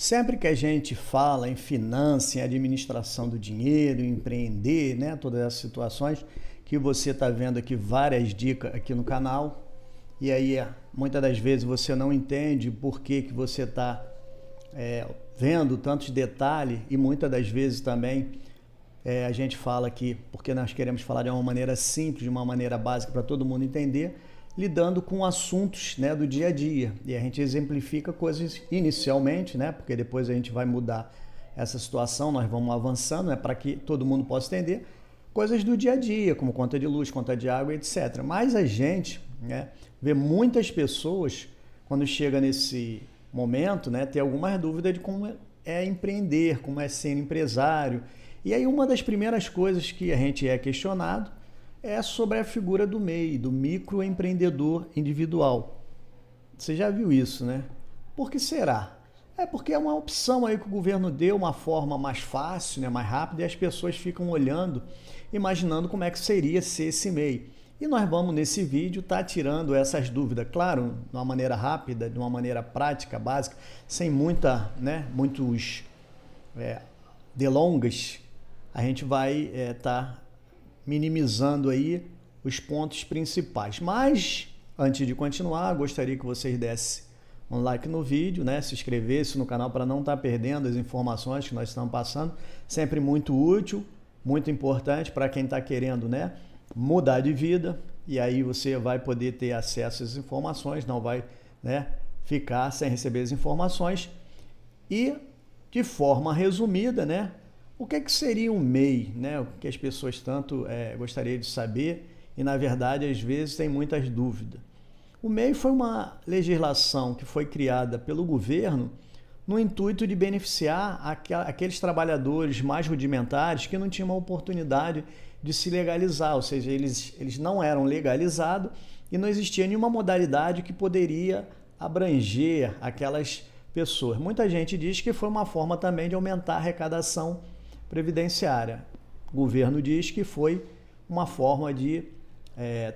Sempre que a gente fala em finanças, em administração do dinheiro, em empreender, né, todas essas situações que você está vendo aqui, várias dicas aqui no canal, e aí muitas das vezes você não entende por que você está vendo tantos detalhes, e muitas das vezes também a gente fala aqui porque nós queremos falar de uma maneira simples, de uma maneira básica para todo mundo entender, lidando com assuntos, né, do dia a dia. E a gente exemplifica coisas inicialmente, né, porque depois a gente vai mudar essa situação, nós vamos avançando, né, para que todo mundo possa entender coisas do dia a dia, como conta de luz, conta de água, etc. Mas a gente, né, vê muitas pessoas, quando chega nesse momento, né, ter algumas dúvidas de como é empreender, como é ser empresário. E aí uma das primeiras coisas que a gente é questionado é sobre a figura do MEI, do microempreendedor individual. Você já viu isso, né? Por que será? É porque é uma opção aí que o governo deu, uma forma mais fácil, né, mais rápida, e as pessoas ficam olhando, imaginando como é que seria ser esse MEI. E nós vamos, nesse vídeo, estar tirando essas dúvidas, claro, de uma maneira rápida, de uma maneira prática, básica, sem muitos delongas. A gente vai estar minimizando aí os pontos principais. Mas, antes de continuar, gostaria que vocês dessem um like no vídeo, né? Se inscrevesse no canal para não estar perdendo as informações que nós estamos passando. Sempre muito útil, muito importante para quem está querendo, né, mudar de vida. E aí você vai poder ter acesso às informações, não vai, né, ficar sem receber as informações. E, de forma resumida, né, o que seria um MEI, né? O que as pessoas tanto gostariam de saber e, na verdade, às vezes tem muitas dúvidas. O MEI foi uma legislação que foi criada pelo governo no intuito de beneficiar aqueles trabalhadores mais rudimentares que não tinham uma oportunidade de se legalizar, ou seja, eles não eram legalizados e não existia nenhuma modalidade que poderia abranger aquelas pessoas. Muita gente diz que foi uma forma também de aumentar a arrecadação previdenciária. O governo diz que foi uma forma de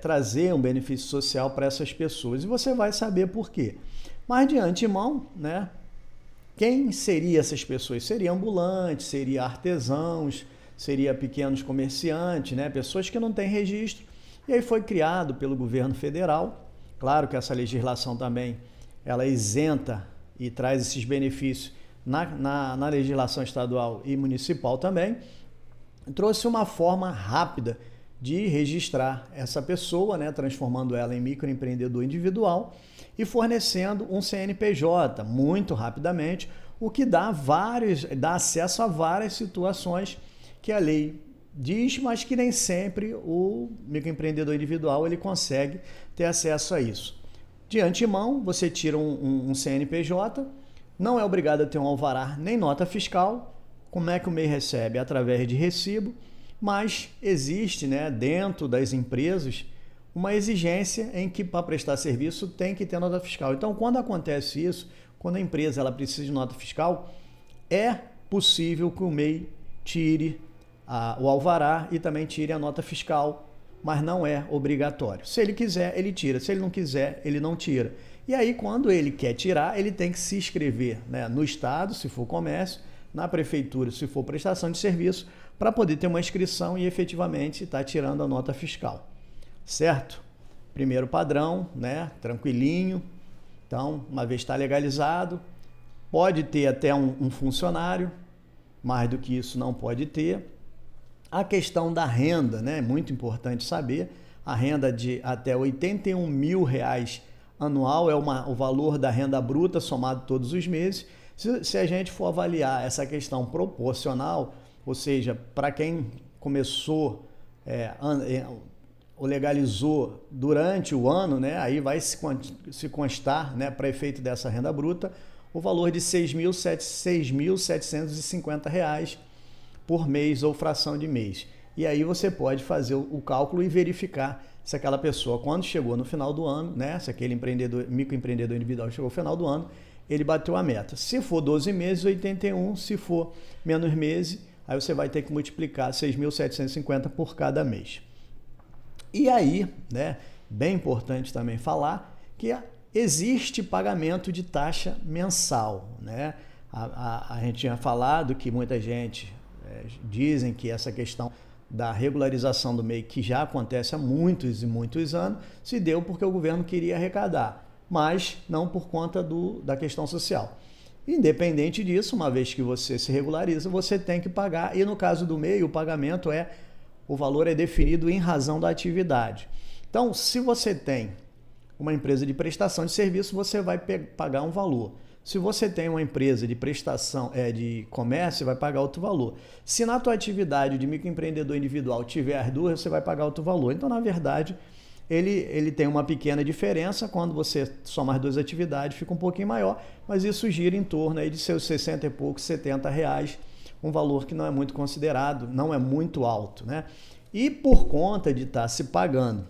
trazer um benefício social para essas pessoas. E você vai saber por quê. Mas, de antemão, né, quem seriam essas pessoas? Seria ambulantes, seria artesãos, seria pequenos comerciantes, né, pessoas que não têm registro. E aí foi criado pelo governo federal. Claro que essa legislação também ela isenta e traz esses benefícios na legislação estadual e municipal também, trouxe uma forma rápida de registrar essa pessoa, né, transformando ela em microempreendedor individual e fornecendo um CNPJ muito rapidamente, o que dá acesso a várias situações que a lei diz, mas que nem sempre o microempreendedor individual ele consegue ter acesso a isso. De antemão, você tira um CNPJ, não é obrigado a ter um alvará nem nota fiscal. Como é que o MEI recebe? Através de recibo, mas existe, né, dentro das empresas uma exigência em que para prestar serviço tem que ter nota fiscal. Então, quando acontece isso, quando a empresa ela precisa de nota fiscal, é possível que o MEI tire o alvará e também tire a nota fiscal, mas não é obrigatório. Se ele quiser, ele tira. Se ele não quiser, ele não tira. E aí, quando ele quer tirar, ele tem que se inscrever, né, no Estado, se for comércio, na Prefeitura, se for prestação de serviço, para poder ter uma inscrição e efetivamente estar tirando a nota fiscal. Certo? Primeiro padrão, né, tranquilinho. Então, uma vez está legalizado, pode ter até um funcionário, mais do que isso não pode ter. A questão da renda, né, é muito importante saber. A renda de até R$81 mil anual é o valor da renda bruta somado todos os meses. Se a gente for avaliar essa questão proporcional, ou seja, para quem começou ou legalizou durante o ano, né, aí vai se constar, né, para efeito dessa renda bruta, o valor de R$6.750 por mês ou fração de mês. E aí você pode fazer o cálculo e verificar se aquela pessoa, quando chegou no final do ano, né, se aquele microempreendedor individual chegou no final do ano, ele bateu a meta. Se for 12 meses, 81. Se for menos meses, aí você vai ter que multiplicar 6.750 por cada mês. E aí, né, bem importante também falar que existe pagamento de taxa mensal, né? A gente tinha falado que muita gente dizem que essa questão da regularização do MEI, que já acontece há muitos e muitos anos, se deu porque o governo queria arrecadar, mas não por conta da questão social. Independente disso, uma vez que você se regulariza, você tem que pagar, e no caso do MEI, o pagamento o valor é definido em razão da atividade. Então, se você tem uma empresa de prestação de serviço, você vai pagar um valor. Se você tem uma empresa de prestação de comércio, vai pagar outro valor. Se na tua atividade de microempreendedor individual tiver as duas, você vai pagar outro valor. Então, na verdade, ele tem uma pequena diferença. Quando você soma as duas atividades, fica um pouquinho maior, mas isso gira em torno aí de seus 60 e poucos, R$70, um valor que não é muito considerado, não é muito alto, né? E por conta de estar se pagando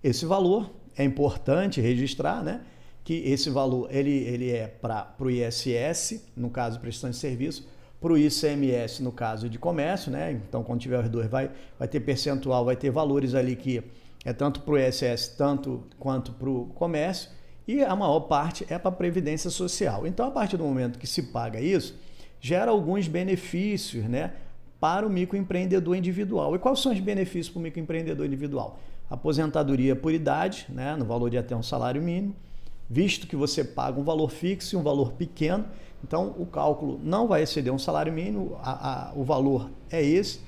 esse valor, é importante registrar, né, que esse valor ele é para o ISS, no caso de prestação de serviço, para o ICMS, no caso de comércio, né? Então, quando tiver os dois, vai ter percentual, vai ter valores ali que é tanto para o ISS quanto para o comércio, e a maior parte é para a Previdência Social. Então, a partir do momento que se paga isso, gera alguns benefícios, né, para o microempreendedor individual. E quais são os benefícios para o microempreendedor individual? Aposentadoria por idade, né, no valor de até um salário mínimo, visto que você paga um valor fixo e um valor pequeno, então o cálculo não vai exceder um salário mínimo, o valor é esse,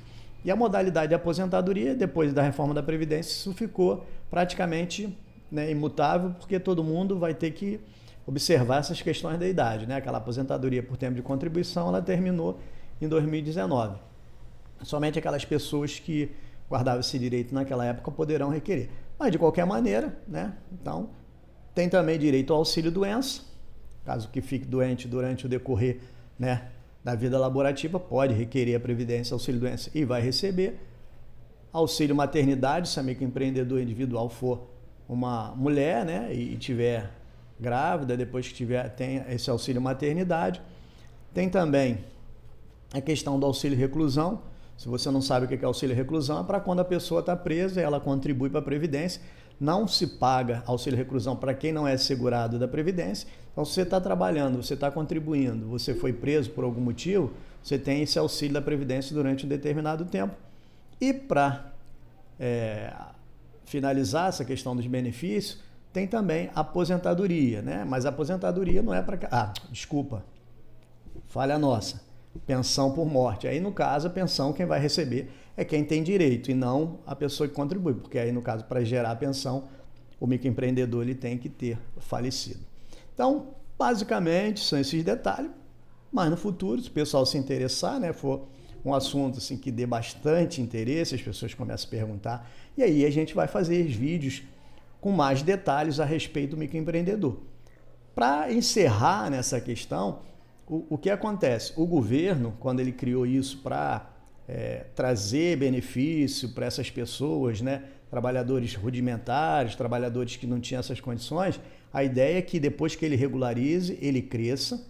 e a modalidade de aposentadoria, depois da reforma da Previdência, isso ficou praticamente, né, imutável, porque todo mundo vai ter que observar essas questões da idade, né? Aquela aposentadoria por tempo de contribuição, ela terminou em 2019. Somente aquelas pessoas que guardavam esse direito naquela época poderão requerer. Mas, de qualquer maneira, né? Então, tem também direito ao auxílio-doença, caso que fique doente durante o decorrer, né, da vida laborativa, pode requerer a previdência, auxílio-doença e vai receber. Auxílio-maternidade, se a microempreendedor individual for uma mulher, né, e tiver grávida, depois que tem esse auxílio-maternidade. Tem também a questão do auxílio-reclusão. Se você não sabe o que é auxílio-reclusão, é para quando a pessoa está presa, ela contribui para a Previdência. Não se paga auxílio-reclusão para quem não é segurado da Previdência. Então, se você está trabalhando, você está contribuindo, você foi preso por algum motivo, você tem esse auxílio da Previdência durante um determinado tempo. E para finalizar essa questão dos benefícios, tem também a aposentadoria, né? Mas a aposentadoria não é para... desculpa, falha nossa. Pensão por morte. Aí, no caso, a pensão quem vai receber é quem tem direito e não a pessoa que contribui, porque aí, no caso, para gerar a pensão, o microempreendedor ele tem que ter falecido. Então, basicamente, são esses detalhes, mas no futuro, se o pessoal se interessar, né, for um assunto assim, que dê bastante interesse, as pessoas começam a perguntar, e aí a gente vai fazer vídeos com mais detalhes a respeito do microempreendedor. Para encerrar nessa questão, o que acontece? O governo, quando ele criou isso para trazer benefício para essas pessoas, né, trabalhadores rudimentares, trabalhadores que não tinham essas condições, a ideia é que depois que ele regularize, ele cresça,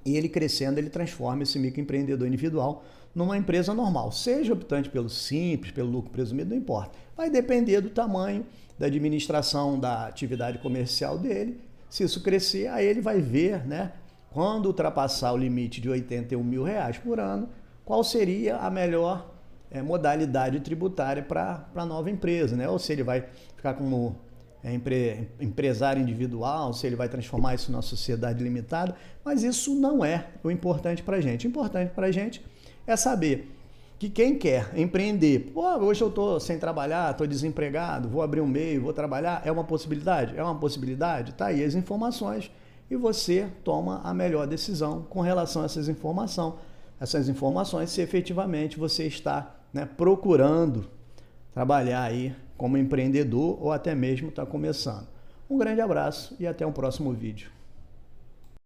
e ele crescendo, ele transforma esse microempreendedor individual numa empresa normal, seja optante pelo simples, pelo lucro presumido, não importa. Vai depender do tamanho da administração da atividade comercial dele. Se isso crescer, aí ele vai ver, né, quando ultrapassar o limite de R$81 mil por ano, qual seria a melhor modalidade tributária para a nova empresa, né? Ou se ele vai ficar como empresário individual, se ele vai transformar isso numa sociedade limitada, mas isso não é o importante para a gente. O importante para a gente é saber que quem quer empreender, hoje eu estou sem trabalhar, estou desempregado, vou abrir um MEI, vou trabalhar, é uma possibilidade? É uma possibilidade? Tá aí as informações e você toma a melhor decisão com relação a essas informações, se efetivamente você está, né, procurando trabalhar aí como empreendedor ou até mesmo está começando. Um grande abraço e até o próximo vídeo.